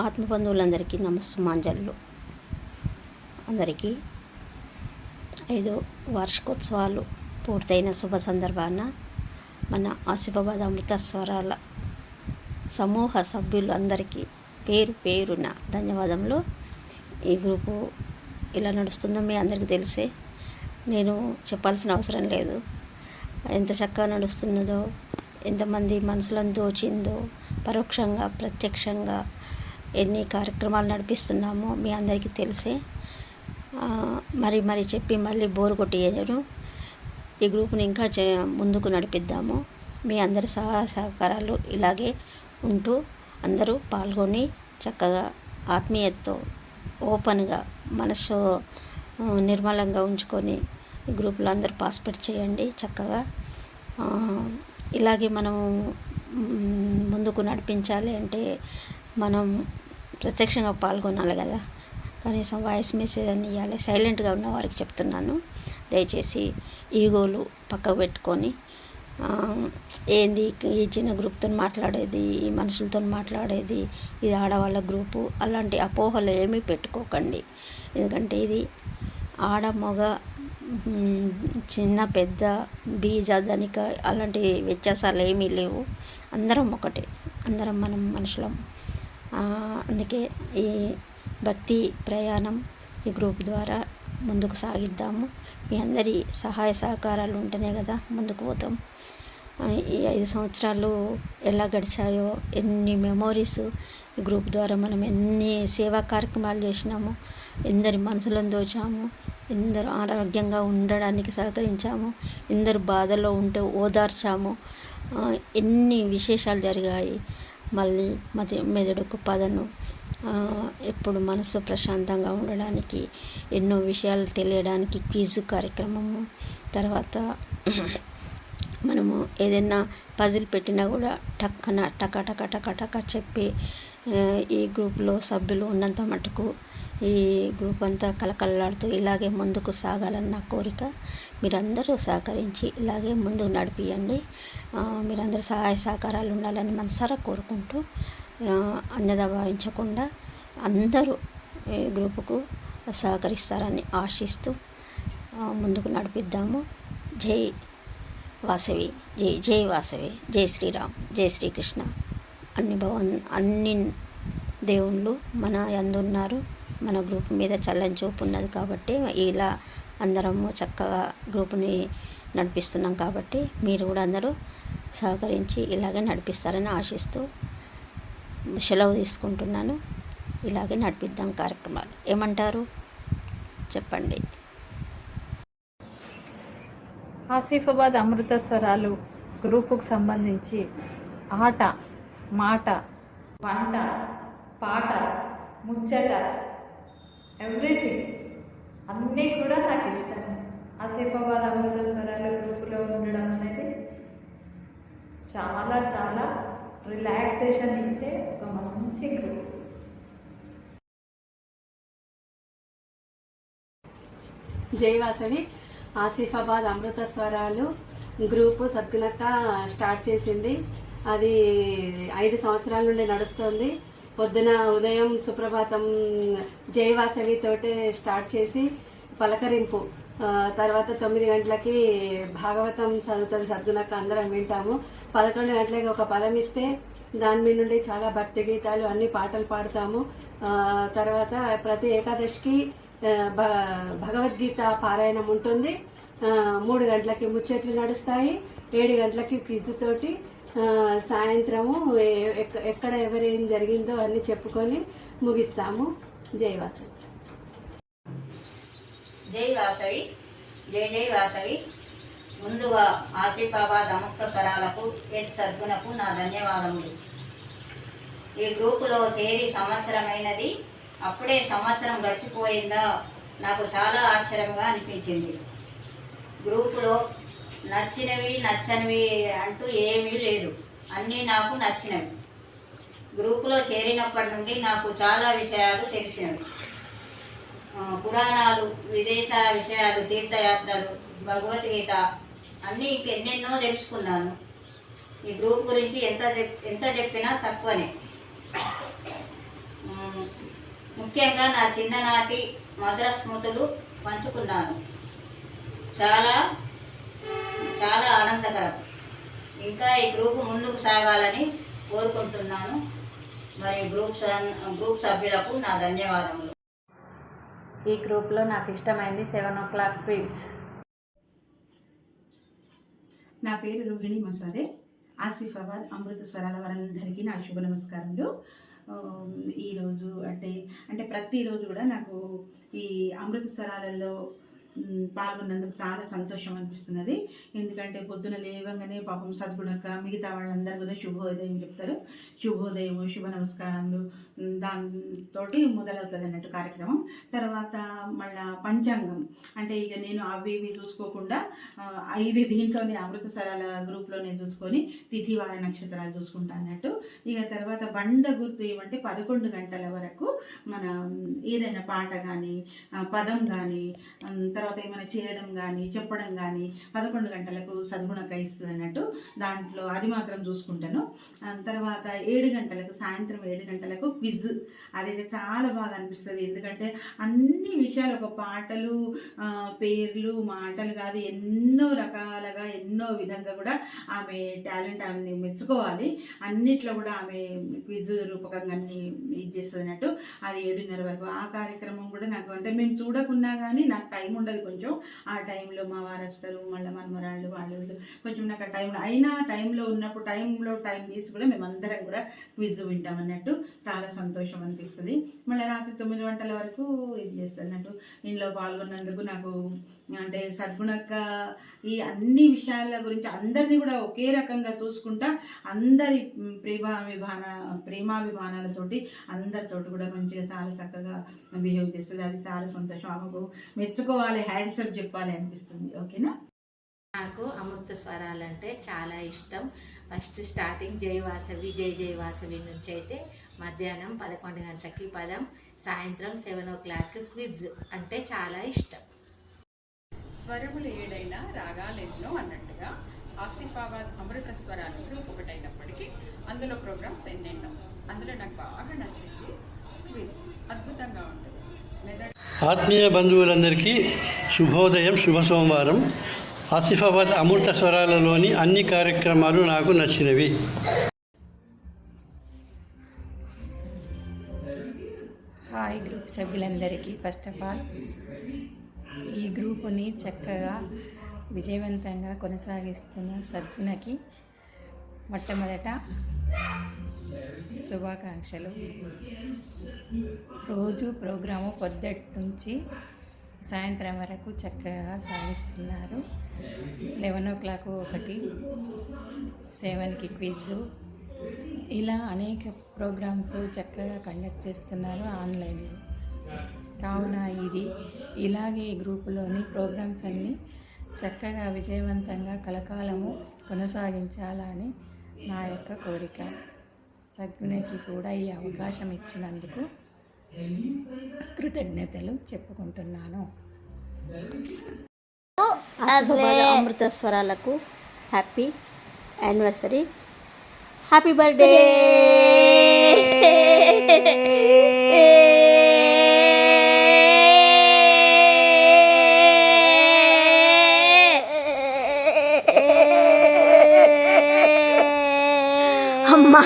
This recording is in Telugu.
ఆత్మబంధువులందరికీ నమస్సుమాంజలు. అందరికీ 5వ వార్షికోత్సవాలు పూర్తయిన శుభ సందర్భాన మన ఆసిఫాబాద్ అమృత స్వరాల సమూహ సభ్యులందరికీ పేరు పేరున ధన్యవాదములు. ఈ గ్రూపు ఇలా నడుస్తుందో మీ అందరికీ తెలిసే, నేను చెప్పాల్సిన అవసరం లేదు. ఎంత చక్కగా నడుస్తున్నదో, ఎంతమంది మనసులను దోచిందో, పరోక్షంగా ప్రత్యక్షంగా ఎన్ని కార్యక్రమాలు నడిపిస్తున్నామో మీ అందరికీ తెలిసే. మరి చెప్పి మళ్ళీ బోరు కొట్టేయను. ఈ గ్రూప్ని ఇంకా ముందుకు నడిపిద్దాము. మీ అందరి సహకారాలు ఇలాగే ఉంటూ అందరూ పాల్గొని చక్కగా ఆత్మీయతతో ఓపెన్గా మనసు నిర్మలంగా ఉంచుకొని ఈ గ్రూపులో అందరూ పార్టిసిపేట్ చేయండి. చక్కగా ఇలాగే మనం ముందుకు నడిపించాలి అంటే మనం ప్రత్యక్షంగా పాల్గొనాలి కదా. కనీసం వాయిస్ మెసేజ్ అని ఇవ్వాలి. సైలెంట్గా ఉన్న వారికి చెప్తున్నాను, దయచేసి ఈగోలు పక్కకు పెట్టుకొని ఏంది ఈ చిన్న గ్రూప్తో మాట్లాడేది, ఈ మనుషులతో మాట్లాడేది, ఇది ఆడవాళ్ళ గ్రూపు, అలాంటి అపోహలు ఏమీ పెట్టుకోకండి. ఎందుకంటే ఇది ఆడ మగ చిన్న పెద్ద బీజ ధనిక అలాంటి వ్యత్యాసాలు ఏమీ లేవు. అందరం ఒకటే, అందరం మనం మనుషులం. అందుకే ఈ భక్తి ప్రయాణం ఈ గ్రూప్ ద్వారా ముందుకు సాగిద్దాము. మీ అందరి సహాయ సహకారాలు ఉంటేనే కదా ముందుకు పోతాం. ఈ 5 సంవత్సరాలు ఎలా గడిచాయో, ఎన్ని మెమోరీస్ ఈ గ్రూప్ ద్వారా మనం ఎన్ని సేవా కార్యక్రమాలు చేసినాము, ఎందరి మనసులను దోచాము, ఎందరు ఆరోగ్యంగా ఉండడానికి సహకరించాము, ఎందరు బాధలో ఉంటే ఓదార్చాము, ఎన్ని విశేషాలు జరిగాయి. మళ్ళీ మెదడుకు పదను ఎప్పుడు మనసు ప్రశాంతంగా ఉండడానికి ఎన్నో విషయాలు తెలియడానికి క్విజ్ కార్యక్రమము, తర్వాత మనము ఏదైనా పజిల్ పెట్టినా కూడా టక్కన టక చెప్పి ఈ గ్రూప్లో సభ్యులు ఉన్నంత మటుకు ఈ గ్రూప్ అంతా కలకలలాడుతూ ఇలాగే ముందుకు సాగాలని నా కోరిక. మీరందరూ సహకరించి ఇలాగే ముందుకు నడిపియండి. మీరందరూ సహాయ సహకారాలు ఉండాలని మనసారా కోరుకుంటూ, అన్యదా భావించకుండా అందరూ ఈ గ్రూపుకు సహకరిస్తారని ఆశిస్తూ ముందుకు నడిపిద్దాము. జై వాసవి, జై వాసవి, జై శ్రీరామ్, జై శ్రీకృష్ణ. అన్ని దేవుళ్ళు మన యందున్నారు. మన గ్రూప్ మీద చల్లని చూపు ఉన్నది కాబట్టి ఇలా అందరము చక్కగా గ్రూపుని నడిపిస్తున్నాం. కాబట్టి మీరు కూడా అందరూ సహకరించి ఇలాగే నడిపిస్తారని ఆశిస్తూ సెలవు తీసుకుంటున్నాను. ఇలాగే నడిపిద్దాం కార్యక్రమాలు. ఏమంటారు చెప్పండి. ఆసిఫాబాద్ అమృత స్వరాలు గ్రూపుకు సంబంధించి ఆట, మాట, వంట, పాట, ముచ్చట, ఎవ్రీథింగ్ అన్నీ కూడా నాకు ఇష్టం. ఆసిఫాబాద్ అమృత స్వరాలు గ్రూపులో ఉండడం అనేది చాలా చాలా రిలాక్సేషన్ ఇచ్చే ఒక మంచి గ్రూప్. జై వాసవి. ఆసిఫాబాద్ అమృత స్వరాలు గ్రూపు సద్గుణక్క స్టార్ట్ చేసింది. అది 5 సంవత్సరాల నుండి నడుస్తుంది. పొద్దున ఉదయం సుప్రభాతం జై వాసవి తోటే స్టార్ట్ చేసి పలకరింపు, తర్వాత 9 గంటలకి భాగవతం చదువుతుంది సద్గుణక్క, అందరం వింటాము. 11 గంటలకి ఒక పదం ఇస్తే దాని మీద నుండి చాలా భక్తి గీతాలు అన్ని పాటలు పాడతాము. తర్వాత ప్రతి ఏకాదశికి భగవద్గీత పారాయణం ఉంటుంది. 3 గంటలకి ముచ్చట్లు నడుస్తాయి. 7 గంటలకి క్విజ్ తోటి సాయంత్రము ఎక్కడ ఎవరేం జరిగిందో అన్ని చెప్పుకొని ముగిస్తాము. జై వాసవి. జై వాసవి, జై వాసవి. ముందుగా ఆసిఫాబాద్ అమృత స్వరాలకు ఎడ్ సద్గుణకు నా ధన్యవాదములు. ఈ గ్రూపులో చేరి సంవత్సరమైనది. అప్పుడే సంవత్సరం గడిచిపోయిందా నాకు చాలా ఆశ్చర్యంగా అనిపించింది. గ్రూపులో నచ్చినవి నచ్చనివి అంటూ ఏమీ లేదు, అన్నీ నాకు నచ్చినవి. గ్రూపులో చేరినప్పటి నుండి నాకు చాలా విషయాలు తెలిసినవి. పురాణాలు, విదేశ విషయాలు, తీర్థయాత్రలు, భగవద్గీత అన్నీ ఇంకెన్నెన్నో తెలుసుకున్నాను. ఈ గ్రూప్ గురించి ఎంత చెప్పినా తక్కువనే. మ్, ముఖ్యంగా నా చిన్ననాటి మధుర స్మృతులు పంచుకున్నాను. చాలా చాలా ఆనందకరం. ఇంకా ఈ గ్రూప్ ముందుకు సాగాలని కోరుకుంటున్నాను. మరి గ్రూప్ సభ్యులకు నా ధన్యవాదములు. ఈ గ్రూప్లో నాకు ఇష్టమైంది 7 o'clock క్విజ్. నా పేరు రోహిణి మసాదే. ఆసిఫాబాద్ అమృత స్వరాల వారందరికీ నా శుభ నమస్కారములు. ఈరోజు అంటే ప్రతిరోజు కూడా నాకు ఈ అమృత స్వరాలలో పాల్గొన్నందుకు చాలా సంతోషం అనిపిస్తున్నది. ఎందుకంటే పొద్దున లేవగానే పాపం సద్గుణక మిగతా వాళ్ళందరూ కూడా శుభోదయం చెప్తారు. శుభోదయము, శుభ నమస్కారములు దాంతో మొదలవుతుంది అన్నట్టు కార్యక్రమం. తర్వాత మళ్ళా పంచాంగం అంటే ఇక నేను అవి ఇవి చూసుకోకుండా ఇది దీంట్లోనే అమృత స్వరాల గ్రూప్లోనే చూసుకొని తిథి వార నక్షత్రాలు చూసుకుంటా అన్నట్టు. ఇక తర్వాత బండ గుర్తు ఏమంటే 11 గంటల వరకు మన ఏదైనా పాట కానీ పదం కానీ తర్వాత ఏమైనా చేయడం కానీ చెప్పడం కానీ 11 గంటలకు సద్గుణక ఇస్తుంది అన్నట్టు. దాంట్లో అది మాత్రం చూసుకుంటాను. తర్వాత 7 గంటలకు సాయంత్రం 7 గంటలకు క్విజ్. అదైతే చాలా బాగా అనిపిస్తుంది. ఎందుకంటే అన్ని విషయాలు ఒక పాటలు పేర్లు మాటలు కాదు ఎన్నో రకాలుగా ఎన్నో విధంగా కూడా ఆమె టాలెంట్ ఆమెని మెచ్చుకోవాలి. అన్నిట్లో కూడా ఆమె క్విజ్ రూపకంగా అన్ని ఇది చేస్తుంది అన్నట్టు. అది 7:30 వరకు ఆ కార్యక్రమం కూడా నాకు అంటే మేము చూడకున్నా కానీ నాకు టైం ఉండదు. కొంచెం ఆ టైంలో మా వారు వస్తారు, మళ్ళీ మనమరాళ్ళు వాళ్ళు కొంచెం నాకు ఆ టైంలో అయినా టైంలో ఉన్నప్పుడు టైం తీసి కూడా మేమందరం కూడా క్విజ్ వింటాం అన్నట్టు. చాలా సంతోషం అనిపిస్తుంది. మళ్ళీ రాత్రి 9 గంటల వరకు ఇది చేస్తుంది అన్నట్టు. ఇంట్లో పాల్గొన్నందుకు నాకు అంటే సద్గుణక్క ఈ అన్ని విషయాల గురించి అందరినీ కూడా ఒకే రకంగా చూసుకుంటా అందరి ప్రేమాభిమానాలతోటి అందరితోటి కూడా మంచిగా చాలా చక్కగా బిహేవ్ చేస్తుంది. అది చాలా సంతోషం. ఆమెకు మెచ్చుకోవాలి, హ్యాండ్సప్ చెప్పాలి అనిపిస్తుంది. ఓకేనా. నాకు అమృత స్వరాలంటే చాలా ఇష్టం. ఫస్ట్ స్టార్టింగ్ జై వాసవి నుంచి అయితే మధ్యాహ్నం 11 గంటలకి పదం, సాయంత్రం 7 o'clock క్విజ్ అంటే చాలా ఇష్టం. స్వరములు ఏడైనా రాగాలెన్నో అన్నట్టుగా ఆసిఫాబాద్ అమృత స్వరాల గ్రూప్ ఒకటైనప్పటికీ అందులో ప్రోగ్రామ్స్ ఎన్నెన్నో. అందులో నాకు బాగా నచ్చింది క్విజ్. అద్భుతంగా ఉంటుంది. ఆత్మీయ బంధువులందరికీ శుభోదయం, శుభ సోమవారం. ఆసిఫాబాద్ అమృత స్వరాలలోని అన్ని కార్యక్రమాలు నాకు నచ్చినవి. హాయ్ గ్రూప్ సభ్యులందరికీ ఫస్ట్ ఆఫ్ ఆల్ ఈ గ్రూపుని చక్కగా విజయవంతంగా కొనసాగిస్తున్న సద్గుణకి మొట్టమొదట శుభాకాంక్షలు. రోజు ప్రోగ్రాము పొద్దుటి నుంచి సాయంత్రం వరకు చక్కగా సాగిస్తున్నారు. 11 o'clock ఒకటి, 7కి క్విజ్, ఇలా అనేక ప్రోగ్రామ్స్ చక్కగా కండక్ట్ చేస్తున్నారు ఆన్లైన్లో. కావున ఇలాగే ఈ గ్రూపులోని ప్రోగ్రామ్స్ అన్నీ చక్కగా విజయవంతంగా కలకాలము కొనసాగించాలని నా యొక్క కోరిక. సద్గుణకి కూడా ఈ అవకాశం ఇచ్చినందుకు కృతజ్ఞతలు చెప్పుకుంటున్నాను. ఆసిఫాబాద్ అమృత స్వరాలకు హ్యాపీ యానివర్సరీ, హ్యాపీ బర్త్డే. అమ్మా